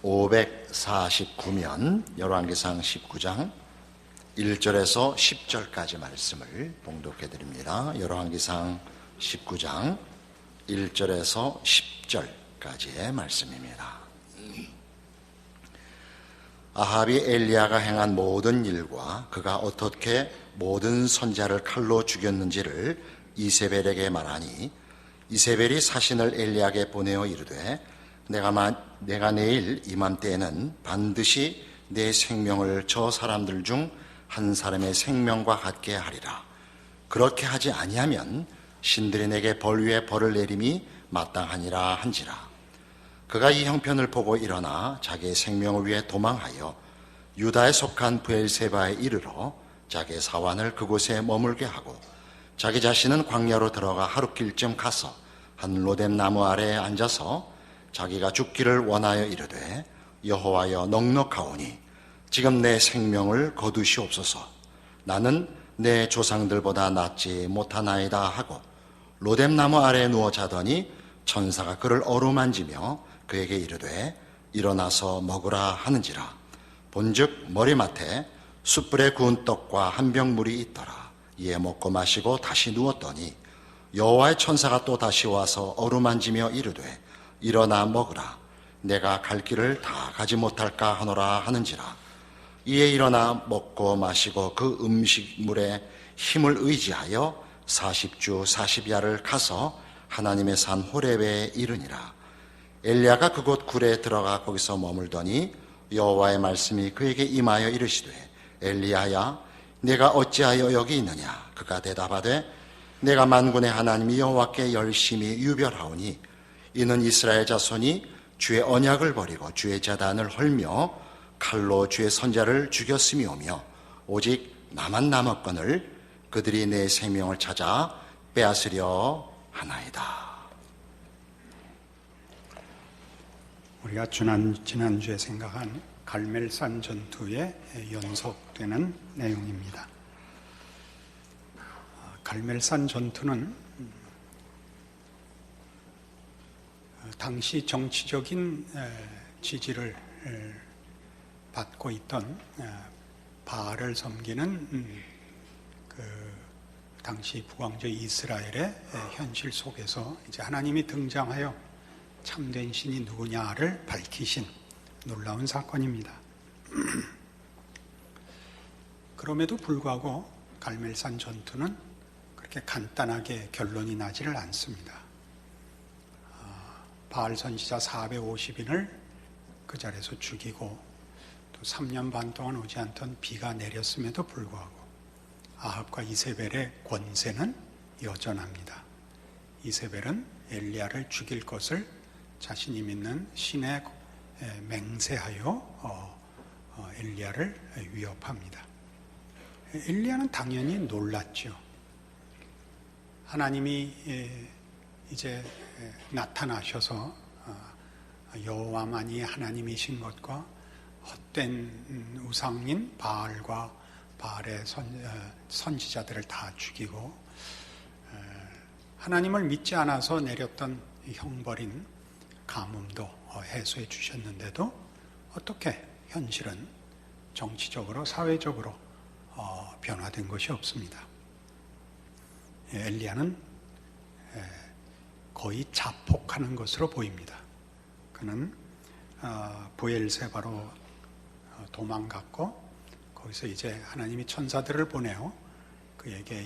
549면 열왕기상 19장 1절에서 10절까지 말씀을 봉독해 드립니다. 열왕기상 19장 1절에서 10절까지의 말씀입니다. 아합이 엘리야가 행한 모든 일과 그가 어떻게 모든 선지자를 칼로 죽였는지를 이세벨에게 말하니, 이세벨이 사신을 엘리야에게 보내어 이르되 내가 내일 이맘때에는 반드시 내 생명을 저 사람들 중 한 사람의 생명과 같게 하리라. 그렇게 하지 아니하면 신들이 내게 벌 위에 벌을 내림이 마땅하니라 한지라. 그가 이 형편을 보고 일어나 자기의 생명을 위해 도망하여 유다에 속한 브엘세바에 이르러 자기의 사환을 그곳에 머물게 하고, 자기 자신은 광야로 들어가 하룻길쯤 가서 한 로뎀 나무 아래에 앉아서 자기가 죽기를 원하여 이르되, 여호와여 넉넉하오니 지금 내 생명을 거두시옵소서. 나는 내 조상들보다 낫지 못하나이다 하고 로뎀 나무 아래에 누워 자더니 천사가 그를 어루만지며 그에게 이르되 일어나서 먹으라 하는지라. 본즉 머리맡에 숯불에 구운 떡과 한 병 물이 있더라. 이에 먹고 마시고 다시 누웠더니 여호와의 천사가 또 다시 와서 어루만지며 이르되 일어나 먹으라. 내가 갈 길을 다 가지 못할까 하노라 하는지라. 이에 일어나 먹고 마시고 그 음식물에 힘을 의지하여 40주 40야를 가서 하나님의 산 호렙에 이르니라. 엘리야가 그곳 굴에 들어가 거기서 머물더니 여호와의 말씀이 그에게 임하여 이르시되, 엘리야야 내가 어찌하여 여기 있느냐? 그가 대답하되 내가 만군의 하나님 여호와께 열심히 유별하오니 이는 이스라엘 자손이 주의 언약을 버리고 주의 제단을 헐며 칼로 주의 선자를 죽였음이오며 오직 나만 남았거늘 그들이 내 생명을 찾아 빼앗으려 하나이다. 우리가 지난주에 생각한 갈멜산 전투에 연속되는 내용입니다. 갈멜산 전투는 당시 정치적인 지지를 받고 있던 바알을 섬기는 그 당시 북왕조 이스라엘의 현실 속에서 이제 하나님이 등장하여 참된 신이 누구냐를 밝히신 놀라운 사건입니다. 그럼에도 불구하고 갈멜산 전투는 그렇게 간단하게 결론이 나지를 않습니다. 바알 선지자 450인을 그 자리에서 죽이고 또 3년 반 동안 오지 않던 비가 내렸음에도 불구하고 아합과 이세벨의 권세는 여전합니다. 이세벨은 엘리야를 죽일 것을 자신이 믿는 신에 맹세하여 엘리야를 위협합니다. 엘리야는 당연히 놀랐죠. 하나님이 이제 나타나셔서 여호와만이 하나님이신 것과 헛된 우상인 바알과 바알의 선지자들을 다 죽이고 하나님을 믿지 않아서 내렸던 형벌인 가뭄도 해소해 주셨는데도 어떻게 현실은 정치적으로 사회적으로 변화된 것이 없습니다. 엘리야는 거의 자폭하는 것으로 보입니다. 그는 브엘세바로 도망갔고 거기서 이제 하나님이 천사들을 보내어 그에게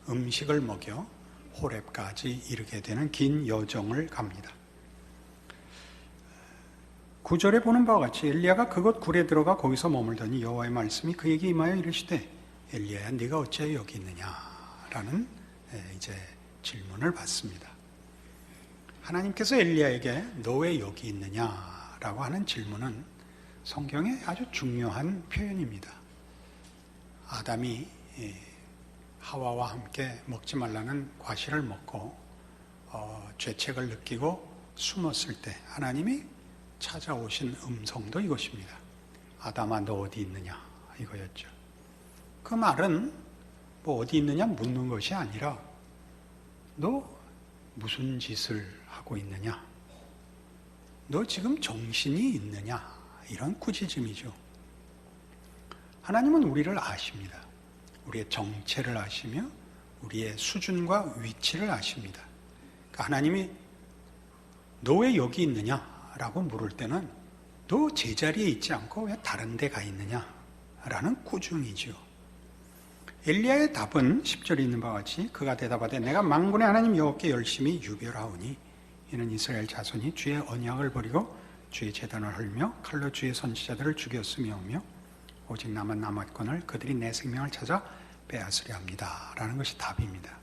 음식을 먹여 호렙까지 이르게 되는 긴 여정을 갑니다. 9절에 보는 바와 같이 엘리야가 그곳 굴에 들어가 거기서 머물더니 여호와의 말씀이 그에게 임하여 이르시되 엘리야야 네가 어찌하여 여기 있느냐라는 이제 질문을 받습니다. 하나님께서 엘리야에게 너 왜 여기 있느냐라고 하는 질문은 성경의 아주 중요한 표현입니다. 아담이 하와와 함께 먹지 말라는 과실을 먹고 죄책을 느끼고 숨었을 때 하나님이 찾아오신 음성도 이것입니다. 아담아 너 어디 있느냐 이거였죠. 그 말은 뭐 어디 있느냐 묻는 것이 아니라 너 무슨 짓을 하고 있느냐, 너 지금 정신이 있느냐? 이런 꾸짖음이죠. 하나님은 우리를 아십니다. 우리의 정체를 아시며 우리의 수준과 위치를 아십니다. 그러니까 하나님이 너 왜 여기 있느냐라고 물을 때는 너 제자리에 있지 않고 왜 다른 데 가 있느냐라는 꾸중이죠. 엘리야의 답은 10절에 있는 바와 같이 그가 대답하되 내가 만군의 하나님 여호와께 열심히 유별하오니 이는 이스라엘 자손이 주의 언약을 버리고 주의 제단을 헐며 칼로 주의 선지자들을 죽였으며며 오직 나만 남았거늘 그들이 내 생명을 찾아 빼앗으려 합니다 라는 것이 답입니다.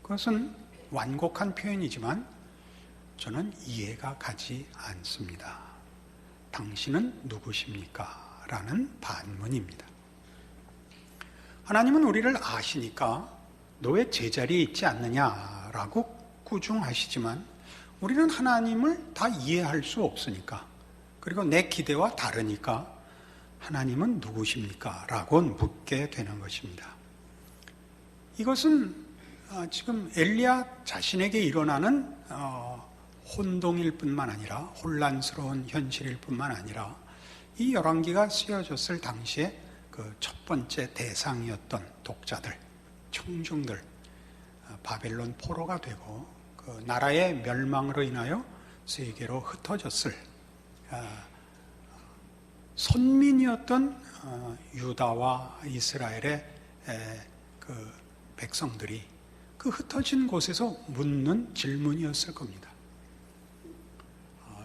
그것은 완곡한 표현이지만 저는 이해가 가지 않습니다. 당신은 누구십니까? 라는 반문입니다. 하나님은 우리를 아시니까 너 왜 제자리에 있지 않느냐라고 꾸중하시지만 우리는 하나님을 다 이해할 수 없으니까, 그리고 내 기대와 다르니까 하나님은 누구십니까? 라고 묻게 되는 것입니다. 이것은 지금 엘리야 자신에게 일어나는 혼동일 뿐만 아니라 혼란스러운 현실일 뿐만 아니라 이 열왕기가 쓰여졌을 당시에 그 첫 번째 대상이었던 독자들, 청중들, 바벨론 포로가 되고 그 나라의 멸망으로 인하여 세계로 흩어졌을 선민이었던 유다와 이스라엘의 그 백성들이 그 흩어진 곳에서 묻는 질문이었을 겁니다.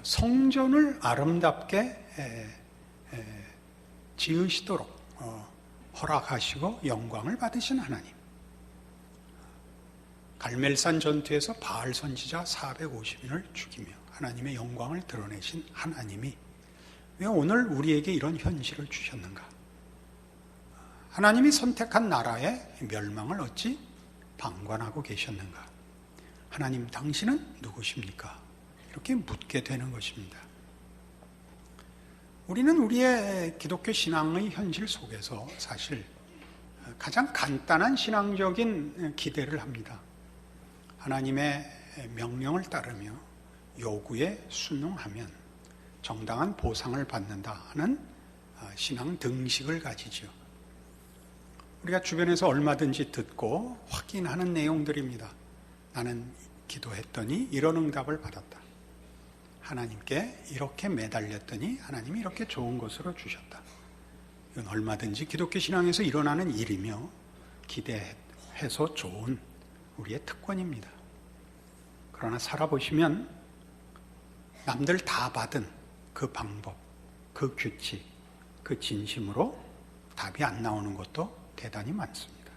성전을 아름답게 지으시도록 허락하시고 영광을 받으신 하나님, 갈멜산 전투에서 바알 선지자 450인을 죽이며 하나님의 영광을 드러내신 하나님이 왜 오늘 우리에게 이런 현실을 주셨는가? 하나님이 선택한 나라의 멸망을 어찌 방관하고 계셨는가? 하나님 당신은 누구십니까? 이렇게 묻게 되는 것입니다. 우리는 우리의 기독교 신앙의 현실 속에서 사실 가장 간단한 신앙적인 기대를 합니다. 하나님의 명령을 따르며 요구에 순응하면 정당한 보상을 받는다 하는 신앙 등식을 가지죠. 우리가 주변에서 얼마든지 듣고 확인하는 내용들입니다. 나는 기도했더니 이런 응답을 받았다. 하나님께 이렇게 매달렸더니 하나님이 이렇게 좋은 것으로 주셨다. 이건 얼마든지 기독교 신앙에서 일어나는 일이며 기대해서 좋은 우리의 특권입니다. 그러나 살아보시면 남들 다 받은 그 방법, 그 규칙, 그 진심으로 답이 안 나오는 것도 대단히 많습니다.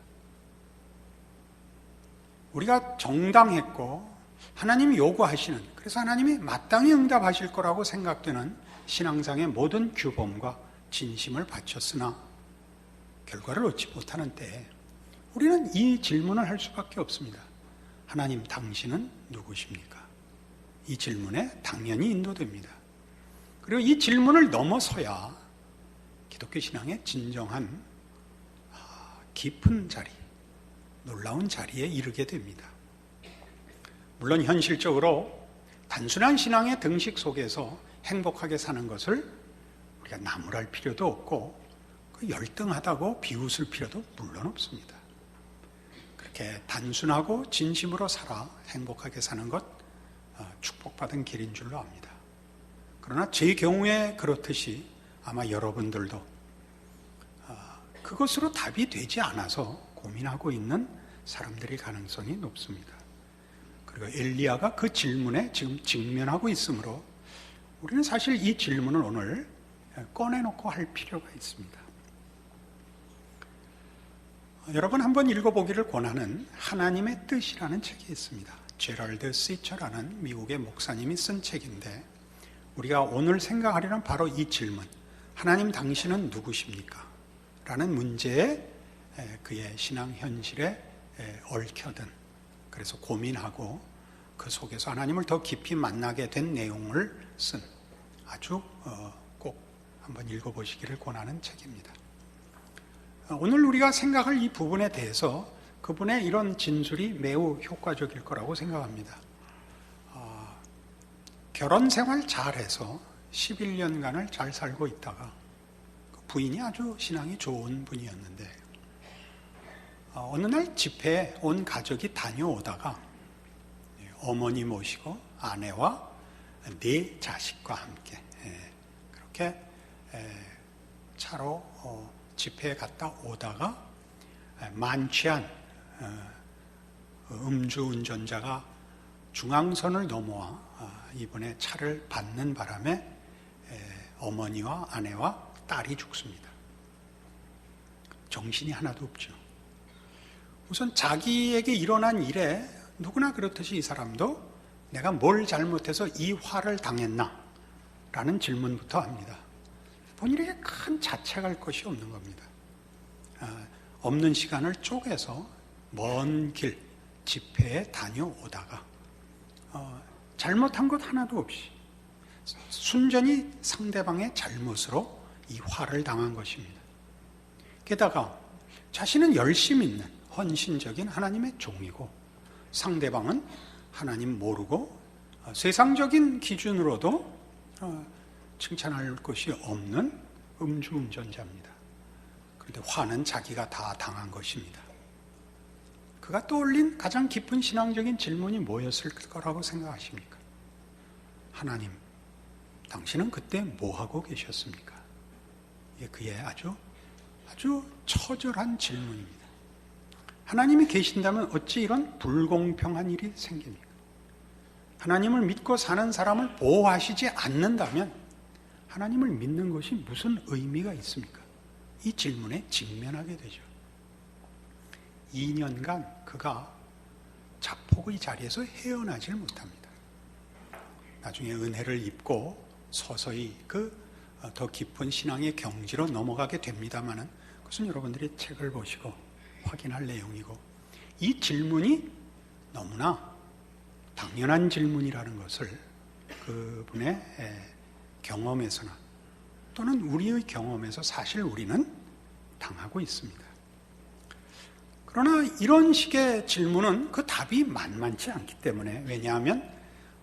우리가 정당했고 하나님이 요구하시는, 그래서 하나님이 마땅히 응답하실 거라고 생각되는 신앙상의 모든 규범과 진심을 바쳤으나 결과를 얻지 못하는 때에 우리는 이 질문을 할 수밖에 없습니다. 하나님 당신은 누구십니까? 이 질문에 당연히 인도됩니다. 그리고 이 질문을 넘어서야 기독교 신앙의 진정한 깊은 자리, 놀라운 자리에 이르게 됩니다. 물론 현실적으로 단순한 신앙의 등식 속에서 행복하게 사는 것을 우리가 나무랄 필요도 없고 열등하다고 비웃을 필요도 물론 없습니다. 그렇게 단순하고 진심으로 살아 행복하게 사는 것 축복받은 길인 줄로 압니다. 그러나 제 경우에 그렇듯이 아마 여러분들도 그것으로 답이 되지 않아서 고민하고 있는 사람들일 가능성이 높습니다. 그리고 엘리야가 그 질문에 지금 직면하고 있으므로 우리는 사실 이 질문을 오늘 꺼내놓고 할 필요가 있습니다. 여러분 한번 읽어보기를 권하는 하나님의 뜻이라는 책이 있습니다. 제럴드 시처라는 미국의 목사님이 쓴 책인데 우리가 오늘 생각하려는 바로 이 질문, 하나님 당신은 누구십니까? 라는 문제에 그의 신앙 현실에 얽혀든, 그래서 고민하고 그 속에서 하나님을 더 깊이 만나게 된 내용을 쓴 아주 꼭 한번 읽어보시기를 권하는 책입니다. 오늘 우리가 생각할 이 부분에 대해서 그분의 이런 진술이 매우 효과적일 거라고 생각합니다. 결혼 생활 잘해서 11년간을 잘 살고 있다가 부인이 아주 신앙이 좋은 분이었는데 어느 날 집회에 온 가족이 다녀오다가 어머니 모시고 아내와 4자식과 함께 그렇게 차로 집회에 갔다 오다가 만취한 음주운전자가 중앙선을 넘어와 이번에 차를 받는 바람에 어머니와 아내와 딸이 죽습니다. 정신이 하나도 없죠. 우선 자기에게 일어난 일에 누구나 그렇듯이 이 사람도 내가 뭘 잘못해서 이 화를 당했나? 라는 질문부터 합니다. 본인에게 큰 자책할 것이 없는 겁니다. 없는 시간을 쪼개서 먼 길 집회에 다녀오다가 잘못한 것 하나도 없이 순전히 상대방의 잘못으로 이 화를 당한 것입니다. 게다가 자신은 열심 있는 헌신적인 하나님의 종이고 상대방은 하나님 모르고 세상적인 기준으로도 칭찬할 것이 없는 음주운전자입니다. 그런데 화는 자기가 다 당한 것입니다. 그가 떠올린 가장 깊은 신앙적인 질문이 뭐였을 거라고 생각하십니까? 하나님, 당신은 그때 뭐하고 계셨습니까? 이게 그의 아주 처절한 질문입니다. 하나님이 계신다면 어찌 이런 불공평한 일이 생깁니까? 하나님을 믿고 사는 사람을 보호하시지 않는다면 하나님을 믿는 것이 무슨 의미가 있습니까? 이 질문에 직면하게 되죠. 2년간 그가 자폭의 자리에서 헤어나질 못합니다. 나중에 은혜를 입고 서서히 더 깊은 신앙의 경지로 넘어가게 됩니다만은 그것은 여러분들이 책을 보시고 확인할 내용이고 이 질문이 너무나 당연한 질문이라는 것을 그분의 경험에서나 또는 우리의 경험에서 사실 우리는 당하고 있습니다. 그러나 이런 식의 질문은 그 답이 만만치 않기 때문에 왜냐하면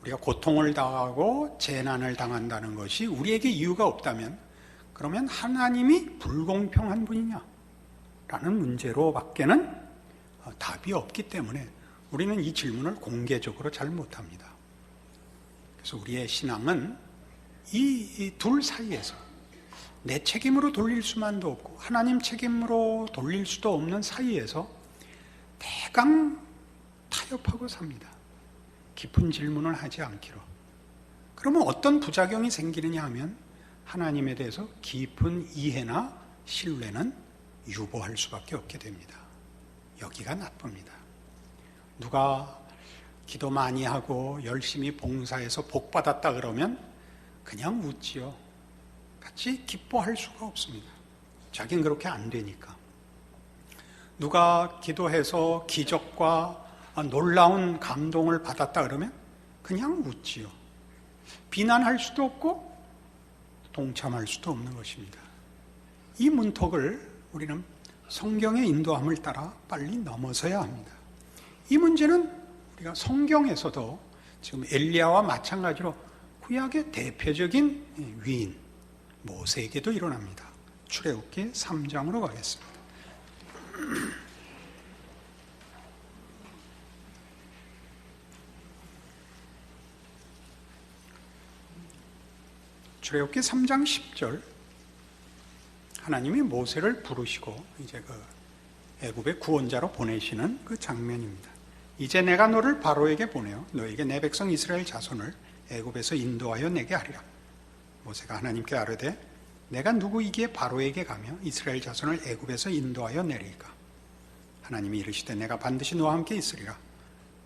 우리가 고통을 당하고 재난을 당한다는 것이 우리에게 이유가 없다면 그러면 하나님이 불공평한 분이냐? 라는 문제로 밖에는 답이 없기 때문에 우리는 이 질문을 공개적으로 잘 못합니다. 그래서 우리의 신앙은 이 둘 사이에서 내 책임으로 돌릴 수만도 없고 하나님 책임으로 돌릴 수도 없는 사이에서 대강 타협하고 삽니다. 깊은 질문을 하지 않기로. 그러면 어떤 부작용이 생기느냐 하면 하나님에 대해서 깊은 이해나 신뢰는 유보할 수밖에 없게 됩니다. 여기가 나쁩니다. 누가 기도 많이 하고 열심히 봉사해서 복 받았다 그러면 그냥 웃지요. 같이 기뻐할 수가 없습니다. 자기는 그렇게 안 되니까. 누가 기도해서 기적과 놀라운 감동을 받았다 그러면 그냥 웃지요. 비난할 수도 없고 동참할 수도 없는 것입니다. 이 문턱을 우리는 성경의 인도함을 따라 빨리 넘어서야 합니다. 이 문제는 우리가 성경에서도 지금 엘리야와 마찬가지로 구약의 대표적인 위인 모세에게도 일어납니다. 출애굽기 3장으로 가겠습니다. 출애굽기 3장 10절 하나님이 모세를 부르시고 이제 애굽의 구원자로 보내시는 그 장면입니다. 이제 내가 너를 바로에게 보내어 너에게 내 백성 이스라엘 자손을 애굽에서 인도하여 내게 하리라. 모세가 하나님께 아뢰되 내가 누구이기에 바로에게 가며 이스라엘 자손을 애굽에서 인도하여 내리까? 하나님이 이르시되 내가 반드시 너와 함께 있으리라.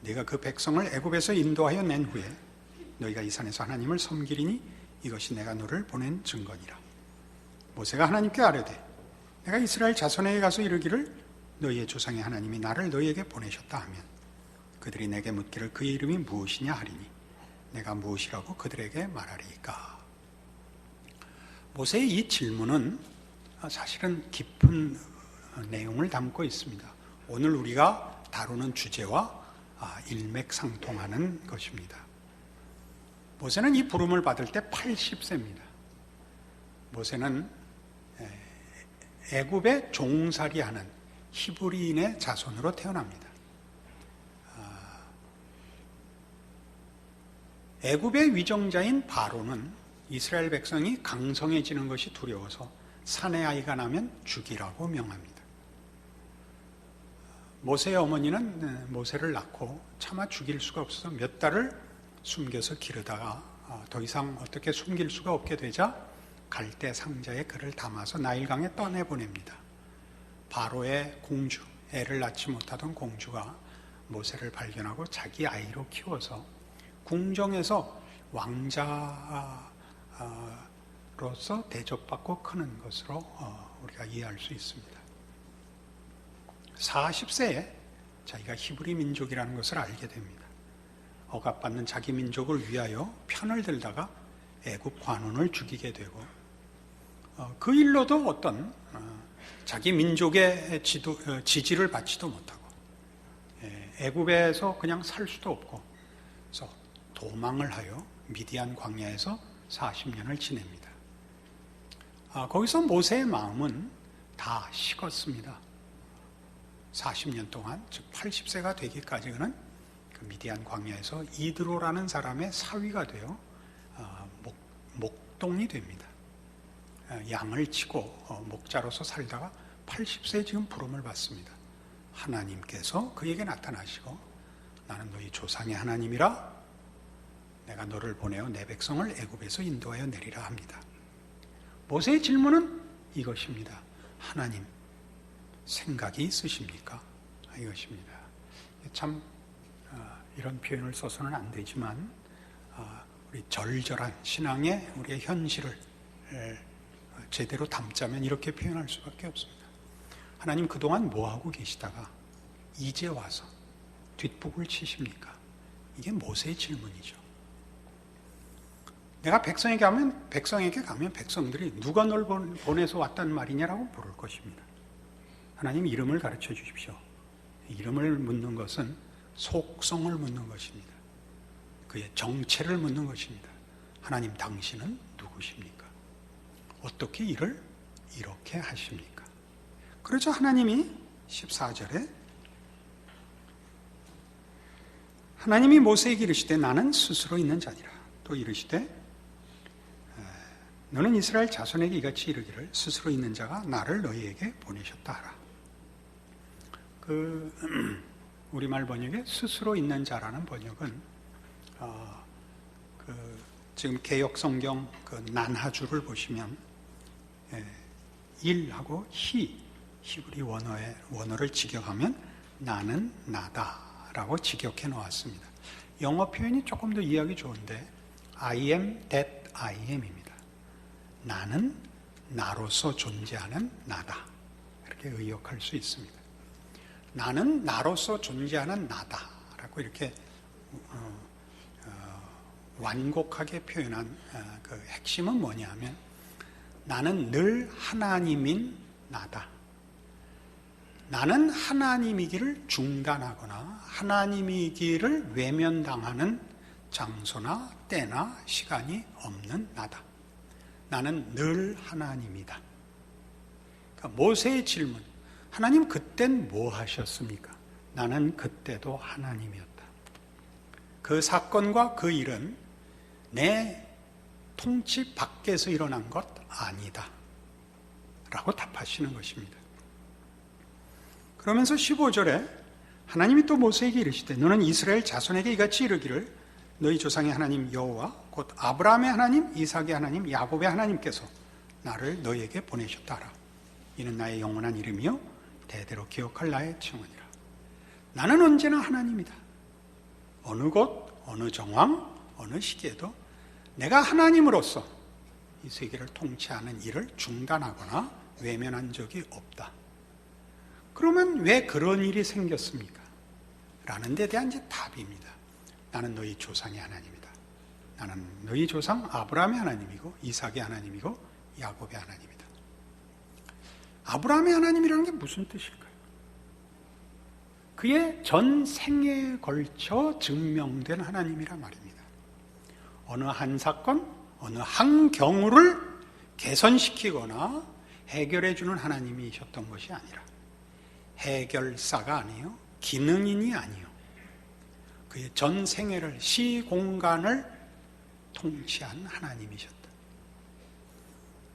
네가 그 백성을 애굽에서 인도하여 낸 후에 너희가 이 산에서 하나님을 섬기리니 이것이 내가 너를 보낸 증거니라. 모세가 하나님께 아뢰되 내가 이스라엘 자손에게 가서 이르기를 너희의 조상의 하나님이 나를 너희에게 보내셨다 하면 그들이 내게 묻기를 그의 이름이 무엇이냐 하리니 내가 무엇이라고 그들에게 말하리이까? 모세의 이 질문은 사실은 깊은 내용을 담고 있습니다. 오늘 우리가 다루는 주제와 일맥상통하는 것입니다. 모세는 이 부름을 받을 때 80세입니다. 모세는 애굽에 종살이하는 히브리인의 자손으로 태어납니다. 애굽의 위정자인 바로는 이스라엘 백성이 강성해지는 것이 두려워서 사내 아이가 나면 죽이라고 명합니다. 모세의 어머니는 모세를 낳고 차마 죽일 수가 없어서 몇 달을 숨겨서 기르다가 더 이상 어떻게 숨길 수가 없게 되자 갈대 상자에 그를 담아서 나일강에 떠내보냅니다. 바로의 공주, 애를 낳지 못하던 공주가 모세를 발견하고 자기 아이로 키워서 궁정에서 왕자로서 대접받고 크는 것으로 우리가 이해할 수 있습니다. 40세에 자기가 히브리 민족이라는 것을 알게 됩니다. 억압받는 자기 민족을 위하여 편을 들다가 애굽 관원을 죽이게 되고 그 일로도 어떤 자기 민족의 지지를 받지도 못하고 애굽에서 그냥 살 수도 없고 그래서 도망을 하여 미디안 광야에서 40년을 지냅니다. 거기서 모세의 마음은 다 식었습니다. 40년 동안, 즉 80세가 되기까지는 그 미디안 광야에서 이드로라는 사람의 사위가 되어 목동이 됩니다. 양을 치고 목자로서 살다가 80세에 지금 부름을 받습니다. 하나님께서 그에게 나타나시고 나는 너희 조상의 하나님이라 내가 너를 보내어 내 백성을 애굽에서 인도하여 내리라 합니다. 모세의 질문은 이것입니다. 하나님, 생각이 있으십니까? 이것입니다. 참 이런 표현을 써서는 안 되지만 우리 절절한 신앙의 우리의 현실을 제대로 담자면 이렇게 표현할 수밖에 없습니다. 하나님 그동안 뭐하고 계시다가 이제 와서 뒷북을 치십니까? 이게 모세의 질문이죠. 내가 백성에게 가면 백성들이 누가 널 보내서 왔단 말이냐라고 물을 것입니다. 하나님 이름을 가르쳐 주십시오. 이름을 묻는 것은 속성을 묻는 것입니다. 그의 정체를 묻는 것입니다. 하나님 당신은 누구십니까? 어떻게 일을 이렇게 하십니까? 그렇죠. 하나님이 14절에 하나님이 모세에게 이르시되 나는 스스로 있는 자니라. 또 이르시되 너는 이스라엘 자손에게 이같이 이르기를 스스로 있는 자가 나를 너희에게 보내셨다 하라. 우리말 번역에 스스로 있는 자라는 번역은 지금 개역 성경 난하주를 보시면 일하고 히브리 원어를 직역하면 나는 나다라고 직역해 놓았습니다. 영어 표현이 조금 더 이해하기 좋은데 I am that I am입니다. 나는 나로서 존재하는 나다. 이렇게 의역할 수 있습니다. 나는 나로서 존재하는 나다라고 이렇게 완곡하게 표현한 그 핵심은 뭐냐면 나는 늘 하나님인 나다. 나는 하나님이기를 중단하거나 하나님이기를 외면당하는 장소나 때나 시간이 없는 나다. 나는 늘 하나님이다. 그러니까 모세의 질문, 하나님 그땐 뭐 하셨습니까? 나는 그때도 하나님이었다. 그 사건과 그 일은 내 통치 밖에서 일어난 것 아니다 라고 답하시는 것입니다. 그러면서 15절에 하나님이 또 모세에게 이르시되 너는 이스라엘 자손에게 이같이 이르기를 너희 조상의 하나님 여호와 곧 아브라함의 하나님, 이삭의 하나님, 야곱의 하나님께서 나를 너희에게 보내셨다 하라. 이는 나의 영원한 이름이요 대대로 기억할 나의 청원이라. 나는 언제나 하나님이다. 어느 곳, 어느 정황, 어느 시기에도 내가 하나님으로서 이 세계를 통치하는 일을 중단하거나 외면한 적이 없다. 그러면 왜 그런 일이 생겼습니까? 라는 데 대한 이제 답입니다. 나는 너희 조상의 하나님이다. 나는 너희 조상 아브라함의 하나님이고 이삭의 하나님이고 야곱의 하나님이다. 아브라함의 하나님이라는 게 무슨 뜻일까요? 그의 전 생애에 걸쳐 증명된 하나님이란 말입니다. 어느 한 사건, 어느 한 경우를 개선시키거나 해결해주는 하나님이셨던 것이 아니라 해결사가 아니요, 기능인이 아니요, 그의 전 생애를, 시공간을 통치한 하나님이셨다.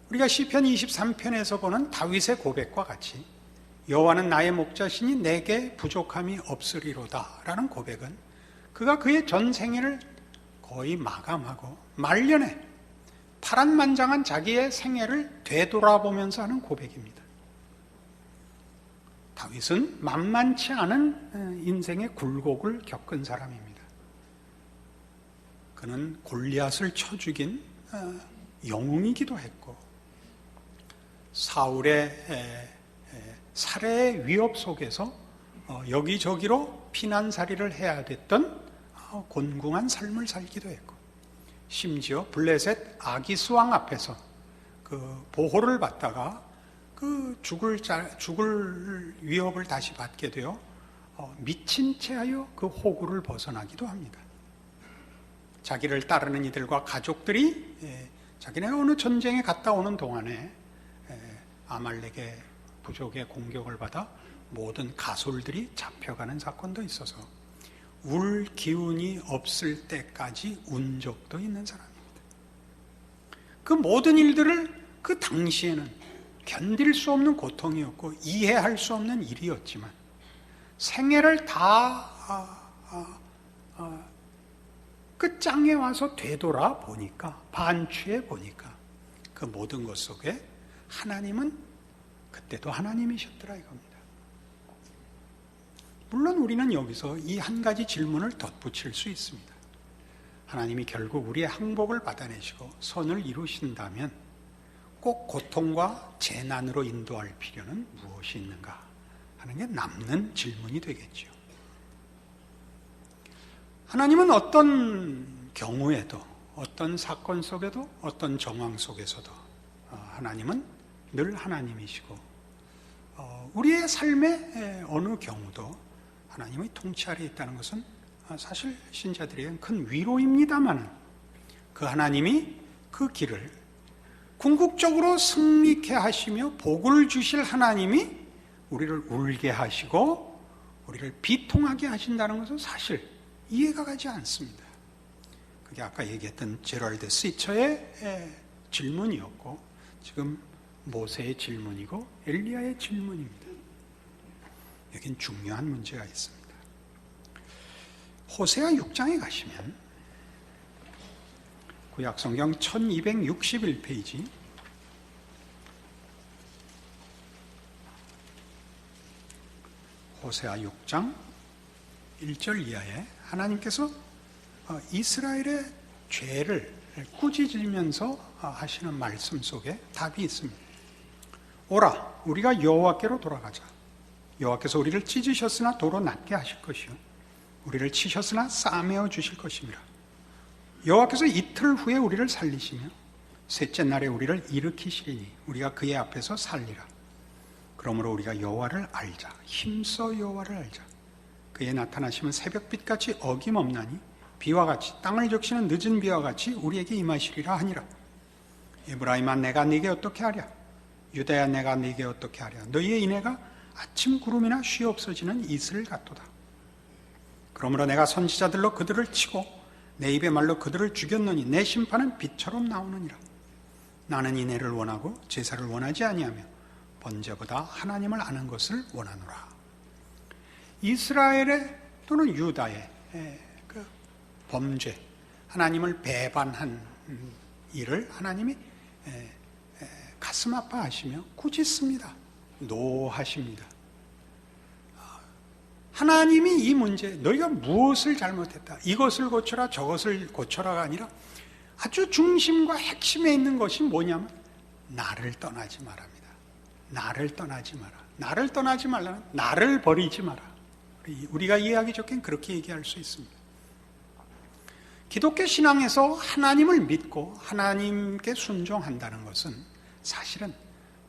우리가 시편 23편에서 보는 다윗의 고백과 같이 여호와는 나의 목자시니 내게 부족함이 없으리로다 라는 고백은 그가 그의 전 생애를 거의 마감하고 말년에 파란만장한 자기의 생애를 되돌아보면서 하는 고백입니다. 다윗은 만만치 않은 인생의 굴곡을 겪은 사람입니다. 그는 골리앗을 쳐 죽인 영웅이기도 했고 사울의 살해의 위협 속에서 여기저기로 피난살이를 해야 됐던 곤궁한 삶을 살기도 했고 심지어 블레셋 아기스 왕 앞에서 그 보호를 받다가 그 죽을 위협을 다시 받게 되어 미친 채하여 그 호구를 벗어나기도 합니다. 자기를 따르는 이들과 가족들이 자기네 어느 전쟁에 갔다 오는 동안에 아말렉의 부족의 공격을 받아 모든 가솔들이 잡혀가는 사건도 있어서 울 기운이 없을 때까지 운 적도 있는 사람입니다. 그 모든 일들을 그 당시에는 견딜 수 없는 고통이었고 이해할 수 없는 일이었지만 생애를 다 끝장에 와서 되돌아 보니까, 반추해 보니까 그 모든 것 속에 하나님은 그때도 하나님이셨더라 이겁니다. 물론 우리는 여기서 이 한 가지 질문을 덧붙일 수 있습니다. 하나님이 결국 우리의 항복을 받아내시고 선을 이루신다면 꼭 고통과 재난으로 인도할 필요는 무엇이 있는가 하는 게 남는 질문이 되겠죠. 하나님은 어떤 경우에도, 어떤 사건 속에도, 어떤 정황 속에서도 하나님은 늘 하나님이시고 우리의 삶의 어느 경우도 하나님의 통치 아래에 있다는 것은 사실 신자들에게는 큰 위로입니다만 그 하나님이 그 길을 궁극적으로 승리케 하시며 복을 주실 하나님이 우리를 울게 하시고 우리를 비통하게 하신다는 것은 사실 이해가 가지 않습니다. 그게 아까 얘기했던 제럴드 시처의 질문이었고 지금 모세의 질문이고 엘리야의 질문입니다. 여긴 중요한 문제가 있습니다. 호세아 6장에 가시면 구약성경 1261페이지 호세아 6장 1절 이하에 하나님께서 이스라엘의 죄를 꾸짖으면서 하시는 말씀 속에 답이 있습니다. 오라, 우리가 여호와께로 돌아가자. 여호와께서 우리를 찢으셨으나 도로 낫게 하실 것이요 우리를 치셨으나 싸매어 주실 것이니라. 여호와께서 이틀 후에 우리를 살리시며 셋째 날에 우리를 일으키시리니 우리가 그의 앞에서 살리라. 그러므로 우리가 여호와를 알자. 힘써 여호와를 알자. 그의 나타나심은 새벽빛같이 어김없나니 비와 같이 땅을 적시는 늦은 비와 같이 우리에게 임하시리라 하니라. 에브라임아 내가 네게 어떻게 하랴. 유다야 내가 네게 어떻게 하랴. 너희의 인애가 아침 구름이나 쉬 없어지는 이슬 같도다. 그러므로 내가 선지자들로 그들을 치고 내 입의 말로 그들을 죽였노니 내 심판은 빛처럼 나오느니라. 나는 인애를 원하고 제사를 원하지 아니하며 번제보다 하나님을 아는 것을 원하노라. 이스라엘의 또는 유다의 그 범죄, 하나님을 배반한 일을 하나님이 가슴 아파하시며 꾸짖습니다. 노하십니다. 하나님이 이 문제, 너희가 무엇을 잘못했다, 이것을 고쳐라 저것을 고쳐라가 아니라 아주 중심과 핵심에 있는 것이 뭐냐면 나를 떠나지 마랍니다. 나를 떠나지 마라. 나를 떠나지 말라는 나를 버리지 마라. 우리가 이해하기 좋게 그렇게 얘기할 수 있습니다. 기독교 신앙에서 하나님을 믿고 하나님께 순종한다는 것은 사실은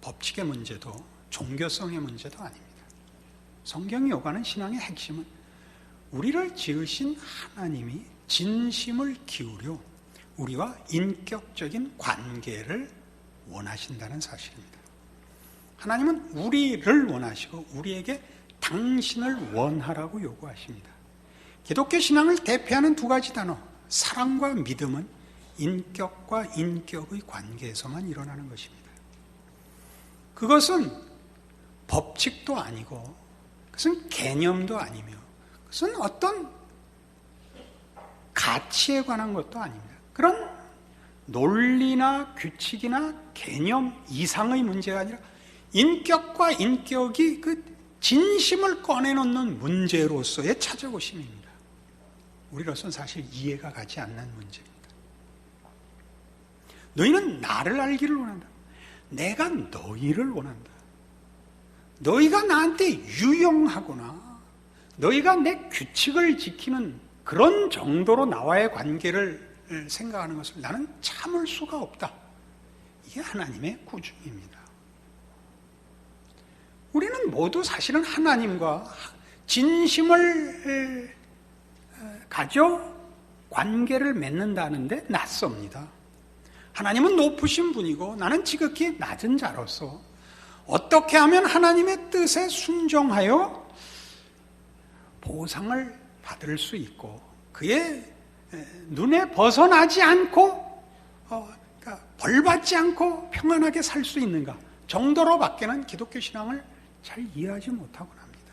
법칙의 문제도 종교성의 문제도 아닙니다. 성경이 요구하는 신앙의 핵심은 우리를 지으신 하나님이 진심을 기울여 우리와 인격적인 관계를 원하신다는 사실입니다. 하나님은 우리를 원하시고 우리에게 당신을 원하라고 요구하십니다. 기독교 신앙을 대표하는 두 가지 단어, 사랑과 믿음은 인격과 인격의 관계에서만 일어나는 것입니다. 그것은 법칙도 아니고, 그것은 개념도 아니며, 그것은 어떤 가치에 관한 것도 아닙니다. 그런 논리나 규칙이나 개념 이상의 문제가 아니라 인격과 인격이 그 진심을 꺼내놓는 문제로서의 찾아오심입니다. 우리로서는 사실 이해가 가지 않는 문제입니다. 너희는 나를 알기를 원한다. 내가 너희를 원한다. 너희가 나한테 유용하거나 너희가 내 규칙을 지키는 그런 정도로 나와의 관계를 생각하는 것을 나는 참을 수가 없다. 이게 하나님의 구중입니다. 우리는 모두 사실은 하나님과 진심을 가져 관계를 맺는다는데 낯섭니다. 하나님은 높으신 분이고 나는 지극히 낮은 자로서 어떻게 하면 하나님의 뜻에 순종하여 보상을 받을 수 있고 그의 눈에 벗어나지 않고 그러니까 벌받지 않고 평안하게 살 수 있는가 정도로밖에는 기독교 신앙을 잘 이해하지 못하곤 합니다.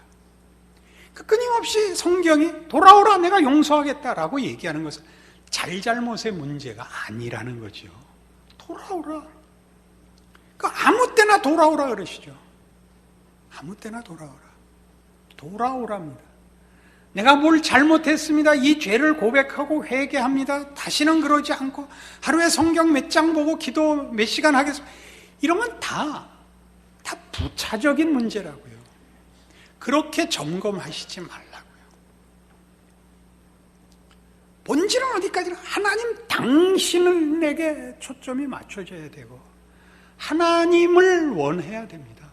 그 끊임없이 성경이 돌아오라 내가 용서하겠다라고 얘기하는 것은 잘잘못의 문제가 아니라는 거죠. 돌아오라. 그 아무 때나 돌아오라 그러시죠. 아무 때나 돌아오라. 돌아오랍니다. 내가 뭘 잘못했습니다. 이 죄를 고백하고 회개합니다. 다시는 그러지 않고 하루에 성경 몇 장 보고 기도 몇 시간 하겠습니다. 이런 건 다 부차적인 문제라고요. 그렇게 점검하시지 말라고요. 본질은 어디까지나 하나님 당신에게 초점이 맞춰져야 되고 하나님을 원해야 됩니다.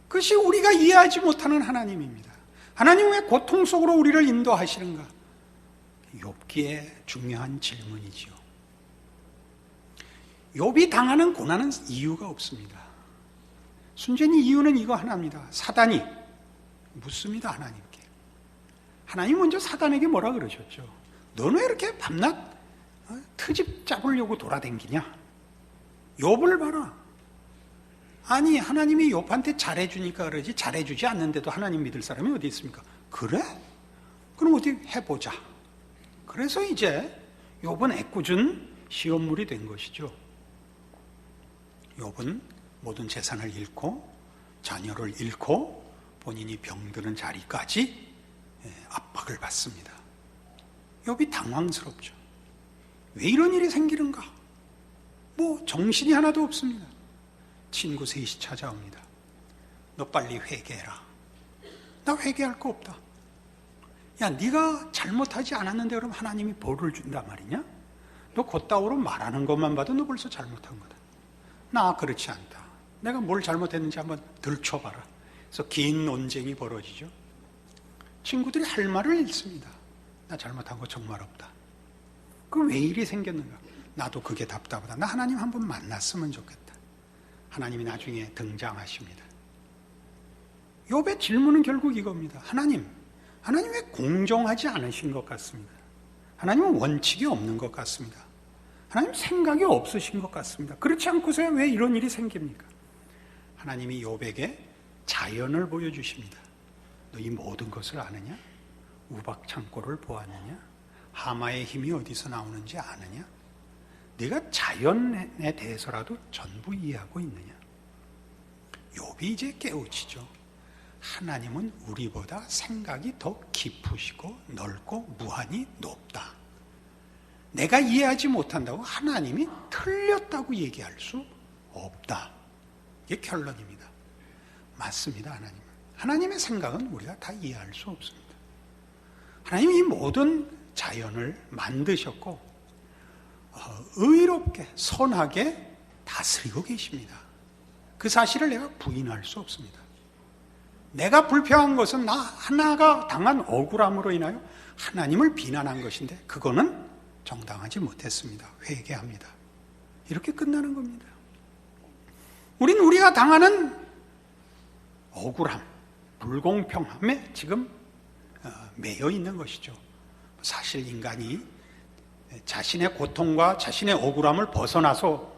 그것이 우리가 이해하지 못하는 하나님입니다. 하나님 왜 고통 속으로 우리를 인도하시는가? 욥기의 중요한 질문이지요. 욥이 당하는 고난은 이유가 없습니다. 순전히 이유는 이거 하나입니다. 사단이 묻습니다. 하나님께. 하나님 먼저 사단에게 뭐라 그러셨죠? 너는 왜 이렇게 밤낮 트집 잡으려고 돌아다니냐? 욥을 봐라. 아니 하나님이 욥한테 잘해주니까 그러지 잘해주지 않는데도 하나님 믿을 사람이 어디 있습니까? 그래? 그럼 어디 해보자. 그래서 이제 욥은 애꿎은 시험물이 된 것이죠. 욥은 모든 재산을 잃고 자녀를 잃고 본인이 병드는 자리까지 압박을 받습니다. 욥이 당황스럽죠. 왜 이런 일이 생기는가? 뭐 정신이 하나도 없습니다. 친구 셋이 찾아옵니다. 너 빨리 회개해라. 나 회개할 거 없다. 야, 네가 잘못하지 않았는데 그럼 하나님이 벌을 준단 말이냐? 너 곧다우로 말하는 것만 봐도 너 벌써 잘못한 거다. 나 그렇지 않다. 내가 뭘 잘못했는지 한번 들춰봐라. 그래서 긴 논쟁이 벌어지죠. 친구들이 할 말을 잃습니다. 나 잘못한 거 정말 없다. 그 왜 일이 생겼는가? 나도 그게 답답하다. 나 하나님 한번 만났으면 좋겠다. 하나님이 나중에 등장하십니다. 욥의 질문은 결국 이겁니다. 하나님 왜 공정하지 않으신 것 같습니다. 하나님은 원칙이 없는 것 같습니다. 하나님 생각이 없으신 것 같습니다. 그렇지 않고서야 왜 이런 일이 생깁니까? 하나님이 욥에게 자연을 보여주십니다. 너 이 모든 것을 아느냐? 우박 창고를 보았느냐? 하마의 힘이 어디서 나오는지 아느냐? 네가 자연에 대해서라도 전부 이해하고 있느냐? 욥이 이제 깨우치죠. 하나님은 우리보다 생각이 더 깊으시고 넓고 무한히 높다. 내가 이해하지 못한다고 하나님이 틀렸다고 얘기할 수 없다. 이게 결론입니다. 맞습니다. 하나님의 생각은 우리가 다 이해할 수 없습니다. 하나님이 이 모든 자연을 만드셨고 의롭게 선하게 다스리고 계십니다. 그 사실을 내가 부인할 수 없습니다. 내가 불평한 것은 나 하나가 당한 억울함으로 인하여 하나님을 비난한 것인데 그거는 정당하지 못했습니다. 회개합니다. 이렇게 끝나는 겁니다. 우리가 당하는 억울함, 불공평함에 지금 매여 있는 것이죠. 사실 인간이 자신의 고통과 자신의 억울함을 벗어나서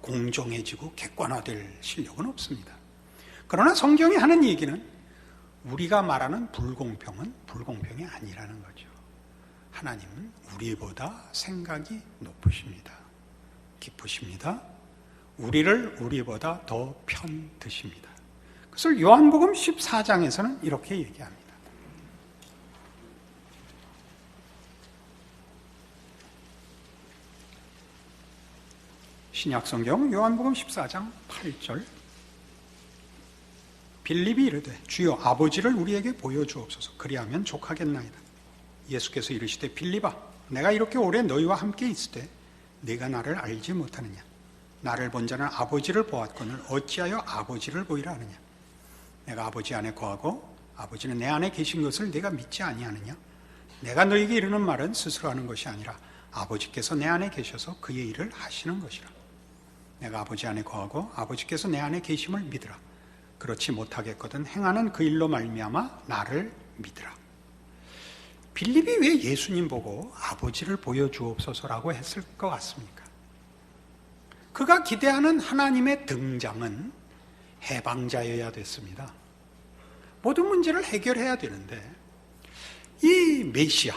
공정해지고 객관화될 실력은 없습니다. 그러나 성경이 하는 얘기는 우리가 말하는 불공평은 불공평이 아니라는 거죠. 하나님은 우리보다 생각이 높으십니다. 깊으십니다. 우리를 우리보다 더 편드십니다. 그래서 요한복음 14장에서는 이렇게 얘기합니다. 신약성경 요한복음 14장 8절 빌립이 이르되 주여 아버지를 우리에게 보여주옵소서 그리하면 족하겠나이다. 예수께서 이르시되 빌립아 내가 이렇게 오래 너희와 함께 있을 때 네가 나를 알지 못하느냐. 나를 본 자는 아버지를 보았거늘 어찌하여 아버지를 보이라 하느냐. 내가 아버지 안에 거하고 아버지는 내 안에 계신 것을 네가 믿지 아니하느냐. 내가 너희에게 이르는 말은 스스로 하는 것이 아니라 아버지께서 내 안에 계셔서 그의 일을 하시는 것이라. 내가 아버지 안에 거하고 아버지께서 내 안에 계심을 믿으라. 그렇지 못하겠거든 행하는 그 일로 말미암아 나를 믿으라. 빌립이 왜 예수님 보고 아버지를 보여주옵소서라고 했을 것 같습니까? 그가 기대하는 하나님의 등장은 해방자여야 됐습니다. 모든 문제를 해결해야 되는데 이 메시아,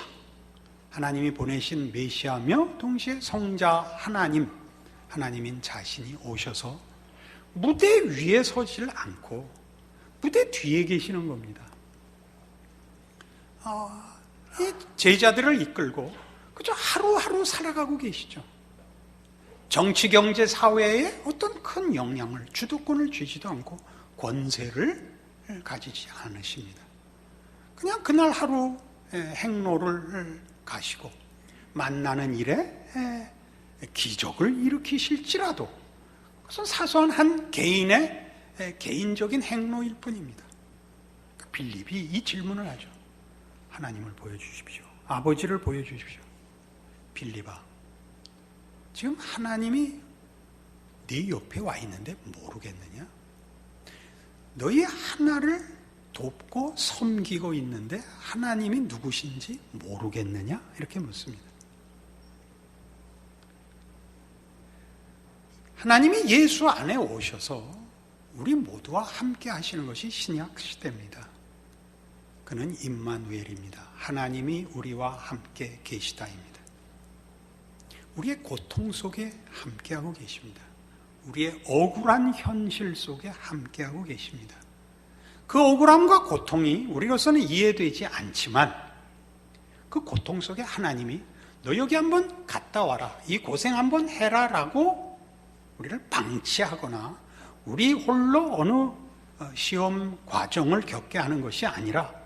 하나님이 보내신 메시아며 동시에 성자 하나님인 자신이 오셔서 무대 위에 서질 않고 무대 뒤에 계시는 겁니다. 이 제자들을 이끌고 그저 하루하루 살아가고 계시죠. 정치, 경제, 사회에 어떤 큰 영향을, 주도권을 쥐지도 않고 권세를 가지지 않으십니다. 그냥 그날 하루 행로를 가시고 만나는 일에 기적을 일으키실지라도 그것은 사소한 한 개인의 개인적인 행로일 뿐입니다. 빌립이 이 질문을 하죠. 하나님을 보여주십시오. 아버지를 보여주십시오. 빌립아, 지금 하나님이 네 옆에 와 있는데 모르겠느냐? 너희 하나를 돕고 섬기고 있는데 하나님이 누구신지 모르겠느냐? 이렇게 묻습니다. 하나님이 예수 안에 오셔서 우리 모두와 함께 하시는 것이 신약 시대입니다. 그는 임마누엘입니다. 하나님이 우리와 함께 계시다입니다. 우리의 고통 속에 함께하고 계십니다. 우리의 억울한 현실 속에 함께하고 계십니다. 그 억울함과 고통이 우리로서는 이해되지 않지만 그 고통 속에 하나님이 너 여기 한번 갔다 와라, 이 고생 한번 해라 라고 우리를 방치하거나 우리 홀로 어느 시험 과정을 겪게 하는 것이 아니라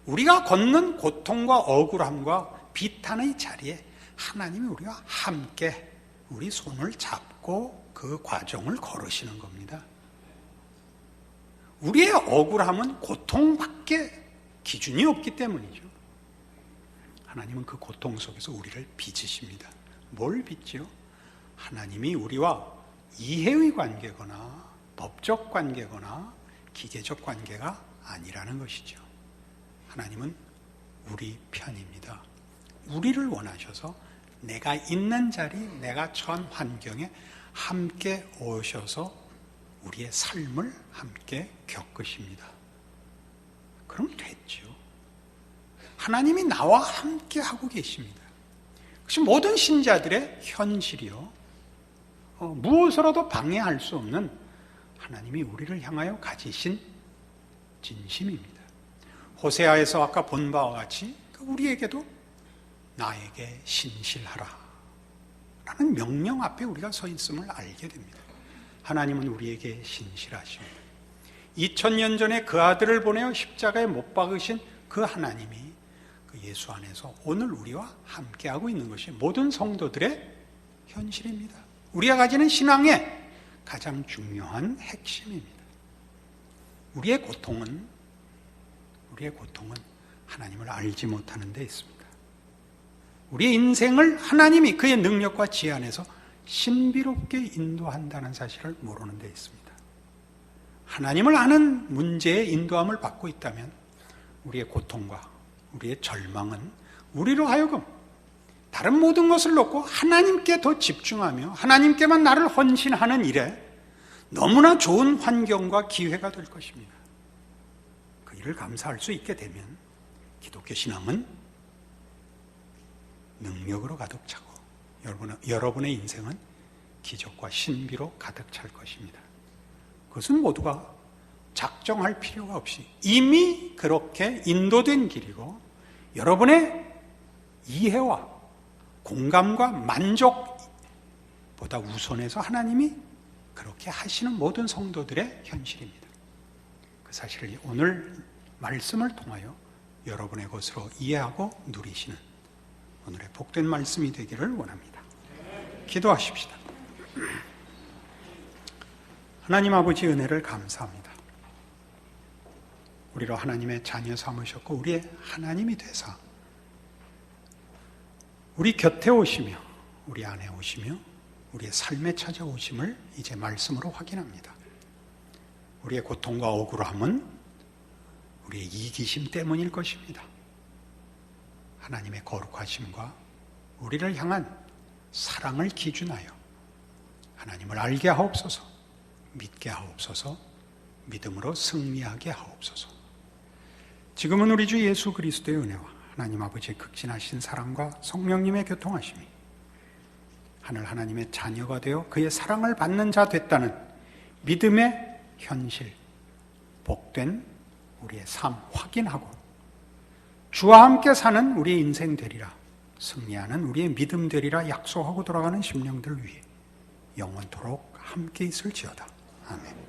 우리가 걷는 고통과 억울함과 비탄의 자리에 하나님이 우리와 함께 우리 손을 잡고 그 과정을 걸으시는 겁니다. 우리의 억울함은 고통밖에 기준이 없기 때문이죠. 하나님은 그 고통 속에서 우리를 빚으십니다. 뭘 빚지요? 하나님이 우리와 이해의 관계거나 법적 관계거나 기계적 관계가 아니라는 것이죠. 하나님은 우리 편입니다. 우리를 원하셔서 내가 있는 자리, 내가 처한 환경에 함께 오셔서 우리의 삶을 함께 겪으십니다. 그럼 됐죠. 하나님이 나와 함께 하고 계십니다. 그것이 모든 신자들의 현실이요. 무엇으로도 방해할 수 없는 하나님이 우리를 향하여 가지신 진심입니다. 호세아에서 아까 본 바와 같이 우리에게도 나에게 신실하라 라는 명령 앞에 우리가 서 있음을 알게 됩니다. 하나님은 우리에게 신실하십니다. 2000년 전에 그 아들을 보내어 십자가에 못 박으신 그 하나님이 그 예수 안에서 오늘 우리와 함께하고 있는 것이 모든 성도들의 현실입니다. 우리가 가지는 신앙의 가장 중요한 핵심입니다. 우리의 고통은 우리의 고통은 하나님을 알지 못하는 데 있습니다. 우리의 인생을 하나님이 그의 능력과 지혜 안에서 신비롭게 인도한다는 사실을 모르는 데 있습니다. 하나님을 아는 문제의 인도함을 받고 있다면 우리의 고통과 우리의 절망은 우리로 하여금 다른 모든 것을 놓고 하나님께 더 집중하며 하나님께만 나를 헌신하는 일에 너무나 좋은 환경과 기회가 될 것입니다. 그 일을 감사할 수 있게 되면 기독교 신앙은 능력으로 가득 차고 여러분의 인생은 기적과 신비로 가득 찰 것입니다. 그것은 모두가 작정할 필요가 없이 이미 그렇게 인도된 길이고 여러분의 이해와 공감과 만족보다 우선해서 하나님이 그렇게 하시는 모든 성도들의 현실입니다. 그 사실을 오늘 말씀을 통하여 여러분의 것으로 이해하고 누리시는 오늘의 복된 말씀이 되기를 원합니다. 기도하십시다. 하나님 아버지 은혜를 감사합니다. 우리로 하나님의 자녀 삼으셨고 우리의 하나님이 되사 우리 곁에 오시며 우리 안에 오시며 우리의 삶에 찾아오심을 이제 말씀으로 확인합니다. 우리의 고통과 억울함은 우리의 이기심 때문일 것입니다. 하나님의 거룩하심과 우리를 향한 사랑을 기준하여 하나님을 알게 하옵소서, 믿게 하옵소서, 믿음으로 승리하게 하옵소서. 지금은 우리 주 예수 그리스도의 은혜와 하나님 아버지의 극진하신 사랑과 성령님의 교통하심이 하늘 하나님의 자녀가 되어 그의 사랑을 받는 자 됐다는 믿음의 현실, 복된 우리의 삶 확인하고 주와 함께 사는 우리의 인생 되리라, 승리하는 우리의 믿음 되리라 약속하고 돌아가는 심령들 위해 영원토록 함께 있을지어다. 아멘.